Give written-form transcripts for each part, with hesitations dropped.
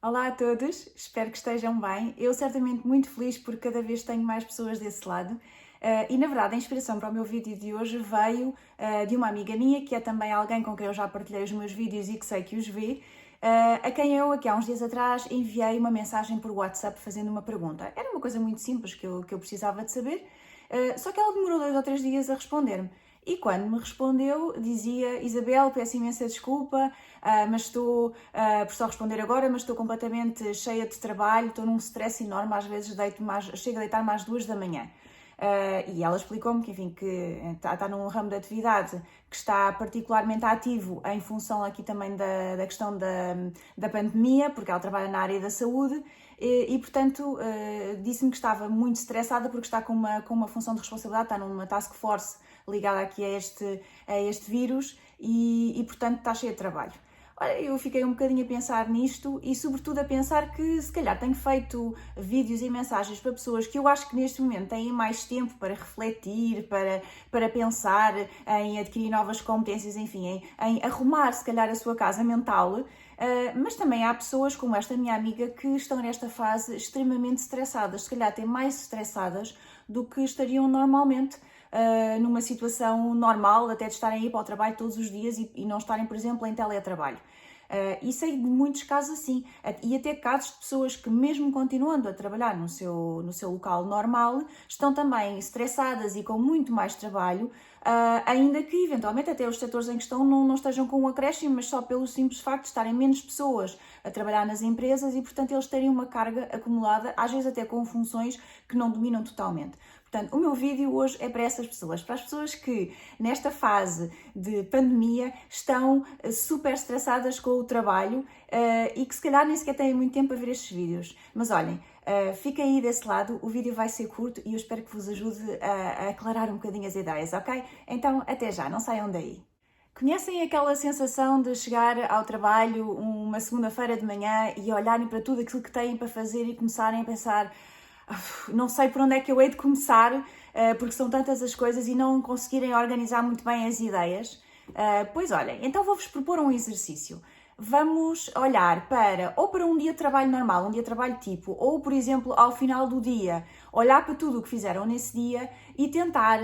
Olá a todos, espero que estejam bem. Eu certamente muito feliz porque cada vez tenho mais pessoas desse lado. E na verdade a inspiração para o meu vídeo de hoje veio de uma amiga minha, que é também alguém com quem eu já partilhei os meus vídeos e que sei que os vê, a quem eu aqui há uns dias atrás enviei uma mensagem por WhatsApp fazendo uma pergunta. Era uma coisa muito simples que eu precisava de saber, só que ela demorou 2 ou 3 dias a responder-me. E quando me respondeu, dizia: Isabel, peço imensa desculpa, mas estou por só responder agora, mas estou completamente cheia de trabalho, estou num stress enorme, às vezes chego a deitar-me às 2 da manhã. E ela explicou-me que, enfim, que está num ramo de atividade que está particularmente ativo em função aqui também da questão da pandemia, porque ela trabalha na área da saúde e portanto, disse-me que estava muito estressada porque está com uma função de responsabilidade, está numa task force ligada aqui a este vírus e portanto está cheia de trabalho. Olha, eu fiquei um bocadinho a pensar nisto e sobretudo a pensar que se calhar tenho feito vídeos e mensagens para pessoas que eu acho que neste momento têm mais tempo para refletir, para pensar em adquirir novas competências, enfim, em arrumar se calhar a sua casa mental. Mas também há pessoas como esta minha amiga que estão nesta fase extremamente estressadas, se calhar até mais estressadas do que estariam normalmente. Numa situação normal, até de estarem a ir para o trabalho todos os dias e não estarem, por exemplo, em teletrabalho. E sei de muitos casos assim, e até casos de pessoas que mesmo continuando a trabalhar no seu local normal, estão também estressadas e com muito mais trabalho, ainda que eventualmente até os setores em questão não estejam com um acréscimo, mas só pelo simples facto de estarem menos pessoas a trabalhar nas empresas e, portanto, eles terem uma carga acumulada, às vezes até com funções que não dominam totalmente. Portanto, o meu vídeo hoje é para essas pessoas, para as pessoas que nesta fase de pandemia estão super estressadas com o trabalho e que se calhar nem sequer têm muito tempo para ver estes vídeos. Mas olhem, fiquem aí desse lado, o vídeo vai ser curto e eu espero que vos ajude a aclarar um bocadinho as ideias, ok? Então, até já, não saiam daí. Conhecem aquela sensação de chegar ao trabalho uma segunda-feira de manhã e olharem para tudo aquilo que têm para fazer e começarem a pensar: não sei por onde é que eu hei de começar, porque são tantas as coisas e não conseguirem organizar muito bem as ideias? Pois olhem, então vou-vos propor um exercício. Vamos olhar ou para um dia de trabalho normal, um dia de trabalho tipo, ou por exemplo, ao final do dia, olhar para tudo o que fizeram nesse dia e tentar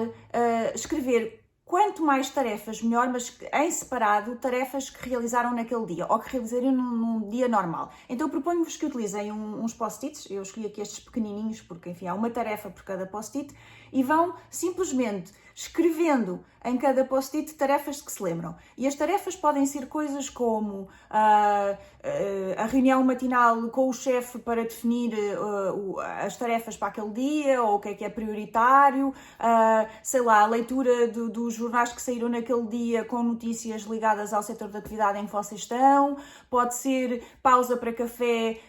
escrever quanto mais tarefas melhor, mas em separado, tarefas que realizaram naquele dia ou que realizariam num dia normal. Então proponho-vos que utilizem uns post-its, eu escolhi aqui estes pequenininhos porque, enfim, há uma tarefa por cada post-it e vão simplesmente escrevendo em cada post-it tarefas que se lembram. E as tarefas podem ser coisas como a reunião matinal com o chefe para definir as tarefas para aquele dia, ou o que é prioritário, sei lá, a leitura dos jornais que saíram naquele dia com notícias ligadas ao setor de atividade em que vocês estão, pode ser pausa para café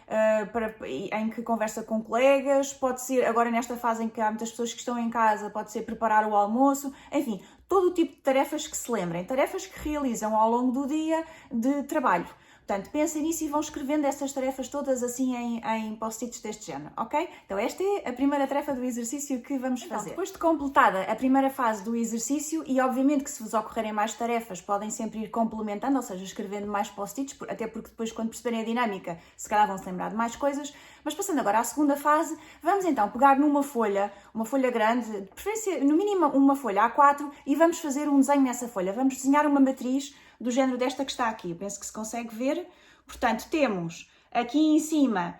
em que conversa com colegas, pode ser, agora nesta fase em que há muitas pessoas que estão em casa, pode ser preparar o almoço, enfim, todo o tipo de tarefas que se lembrem, tarefas que realizam ao longo do dia de trabalho. Portanto, pensem nisso e vão escrevendo essas tarefas todas assim em post-its deste género, ok? Então esta é a primeira tarefa do exercício que vamos fazer. Depois de completada a primeira fase do exercício, e obviamente que se vos ocorrerem mais tarefas, podem sempre ir complementando, ou seja, escrevendo mais post-its, até porque depois quando perceberem a dinâmica, se calhar vão se lembrar de mais coisas. Mas passando agora à segunda fase, vamos então pegar numa folha, uma folha grande, de preferência no mínimo uma folha A4, e vamos fazer um desenho nessa folha. Vamos desenhar uma matriz do género desta que está aqui. Eu penso que se consegue ver. Portanto, temos aqui em cima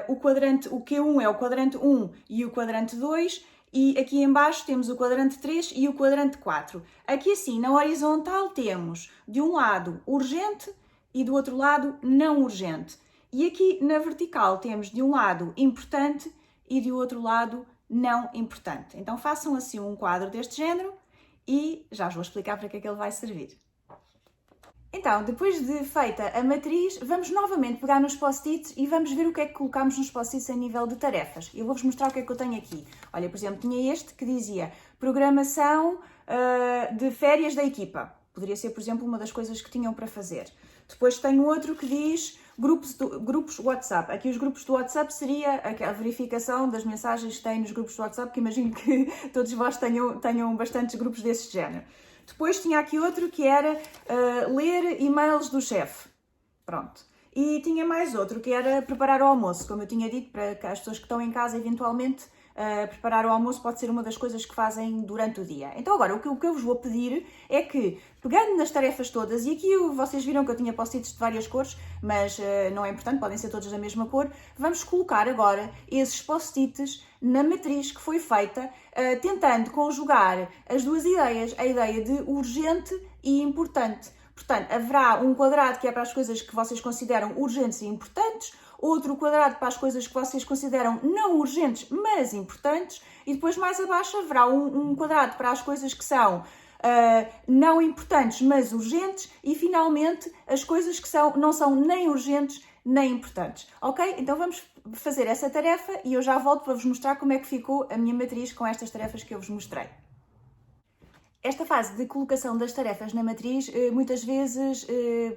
o quadrante, o Q1 é o quadrante 1 e o quadrante 2, e aqui em baixo temos o quadrante 3 e o quadrante 4. Aqui assim, na horizontal temos de um lado urgente e do outro lado não urgente. E aqui na vertical temos de um lado importante e do outro lado não importante. Então façam assim um quadro deste género e já vos vou explicar para que é que ele vai servir. Então, depois de feita a matriz, vamos novamente pegar nos post-its e vamos ver o que é que colocamos nos post-its a nível de tarefas. Eu vou-vos mostrar o que é que eu tenho aqui. Olha, por exemplo, tinha este que dizia programação de férias da equipa. Poderia ser, por exemplo, uma das coisas que tinham para fazer. Depois tenho outro que diz grupos WhatsApp. Aqui os grupos do WhatsApp seria a verificação das mensagens que têm nos grupos do WhatsApp, que imagino que todos vós tenham bastantes grupos desse género. Depois tinha aqui outro que era ler e-mails do chefe. Pronto. E tinha mais outro, que era preparar o almoço, como eu tinha dito, para as pessoas que estão em casa, eventualmente, preparar o almoço pode ser uma das coisas que fazem durante o dia. Então agora, o que eu vos vou pedir é que, pegando nas tarefas todas, e aqui vocês viram que eu tinha post-its de várias cores, mas não é importante, podem ser todas da mesma cor, vamos colocar agora esses post-its na matriz que foi feita, tentando conjugar as duas ideias, a ideia de urgente e importante. Portanto, haverá um quadrado que é para as coisas que vocês consideram urgentes e importantes, outro quadrado para as coisas que vocês consideram não urgentes, mas importantes, e depois mais abaixo haverá um quadrado para as coisas que são não importantes, mas urgentes, e finalmente as coisas que não são nem urgentes nem importantes. Ok? Então vamos fazer essa tarefa e eu já volto para vos mostrar como é que ficou a minha matriz com estas tarefas que eu vos mostrei. Esta fase de colocação das tarefas na matriz muitas vezes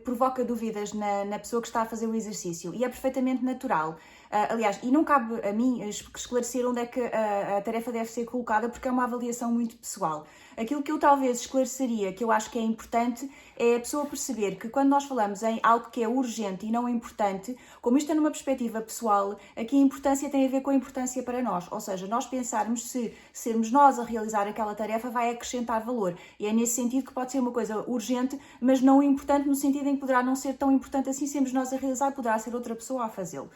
provoca dúvidas na pessoa que está a fazer o exercício e é perfeitamente natural. Aliás, e não cabe a mim esclarecer onde é que a tarefa deve ser colocada porque é uma avaliação muito pessoal. Aquilo que eu talvez esclareceria, que eu acho que é importante, é a pessoa perceber que quando nós falamos em algo que é urgente e não importante, como isto é numa perspectiva pessoal, aqui a importância tem a ver com a importância para nós. Ou seja, nós pensarmos se sermos nós a realizar aquela tarefa vai acrescentar valor. E é nesse sentido que pode ser uma coisa urgente, mas não importante no sentido em que poderá não ser tão importante assim, sermos nós a realizar, poderá ser outra pessoa a fazê-lo.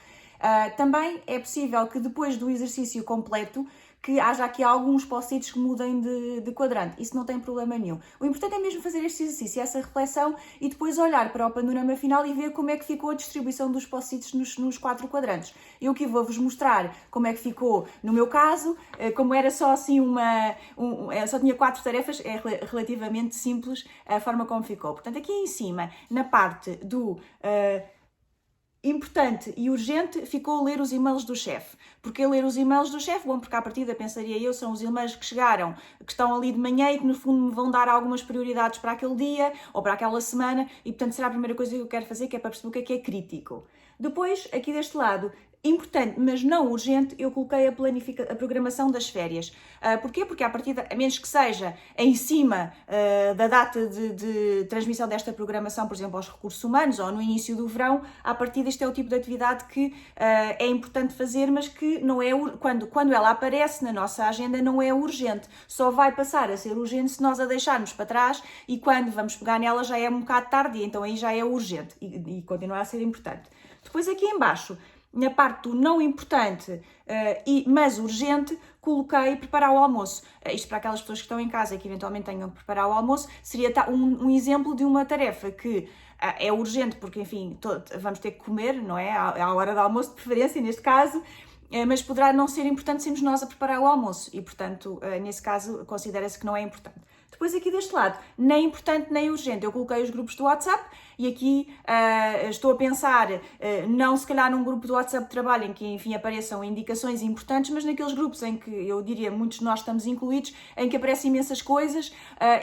Também é possível que depois do exercício completo que haja aqui alguns post-its que mudem de quadrante. Isso não tem problema nenhum. O importante é mesmo fazer este exercício, essa reflexão e depois olhar para o panorama final e ver como é que ficou a distribuição dos post-its nos 4 quadrantes. Eu aqui vou-vos mostrar como é que ficou no meu caso, como era só assim só tinha 4 tarefas, é relativamente simples a forma como ficou. Portanto, aqui em cima, na parte do importante e urgente, ficou ler os e-mails do chefe. Porque ler os e-mails do chefe? Bom, porque à partida, pensaria eu, são os e-mails que chegaram, que estão ali de manhã e que no fundo me vão dar algumas prioridades para aquele dia ou para aquela semana e portanto será a primeira coisa que eu quero fazer, que é para perceber o que é crítico. Depois, aqui deste lado, importante, mas não urgente, eu coloquei a programação das férias. Porquê? Porque, à partida, a menos que seja em cima da data de transmissão desta programação, por exemplo, aos recursos humanos ou no início do verão, à partida isto é o tipo de atividade que é importante fazer, mas que não é, quando ela aparece na nossa agenda não é urgente. Só vai passar a ser urgente se nós a deixarmos para trás e quando vamos pegar nela já é um bocado tarde e então aí já é urgente e continua a ser importante. Depois aqui em baixo, na parte do não importante, mas urgente, coloquei preparar o almoço. Isto para aquelas pessoas que estão em casa e que eventualmente tenham que preparar o almoço, seria um exemplo de uma tarefa que é urgente porque, enfim, vamos ter que comer, não é? À hora do almoço, de preferência, neste caso, mas poderá não ser importante sermos nós a preparar o almoço e, portanto, nesse caso, considera-se que não é importante. Depois aqui deste lado, nem importante nem urgente, eu coloquei os grupos do WhatsApp e aqui estou a pensar, não se calhar num grupo do WhatsApp de trabalho em que, enfim, apareçam indicações importantes, mas naqueles grupos em que, eu diria, muitos de nós estamos incluídos, em que aparecem imensas coisas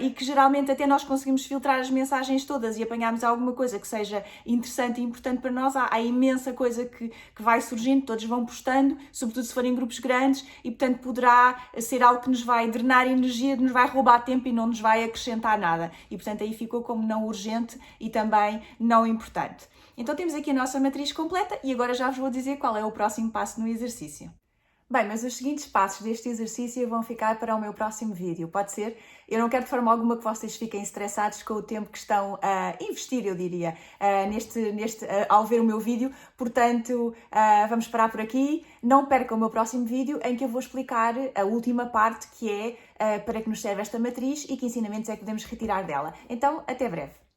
e que geralmente até nós conseguimos filtrar as mensagens todas e apanharmos alguma coisa que seja interessante e importante para nós, há imensa coisa que vai surgindo, todos vão postando, sobretudo se forem grupos grandes e, portanto, poderá ser algo que nos vai drenar energia, nos vai roubar tempo e não nos vai acrescentar nada. E, portanto, aí ficou como não urgente e também não importante. Então, temos aqui a nossa matriz completa e agora já vos vou dizer qual é o próximo passo no exercício. Bem, mas os seguintes passos deste exercício vão ficar para o meu próximo vídeo, pode ser? Eu não quero de forma alguma que vocês fiquem estressados com o tempo que estão a investir, eu diria, ao ver o meu vídeo, portanto, vamos parar por aqui. Não percam o meu próximo vídeo em que eu vou explicar a última parte que é para que nos serve esta matriz e que ensinamentos é que podemos retirar dela. Então, até breve!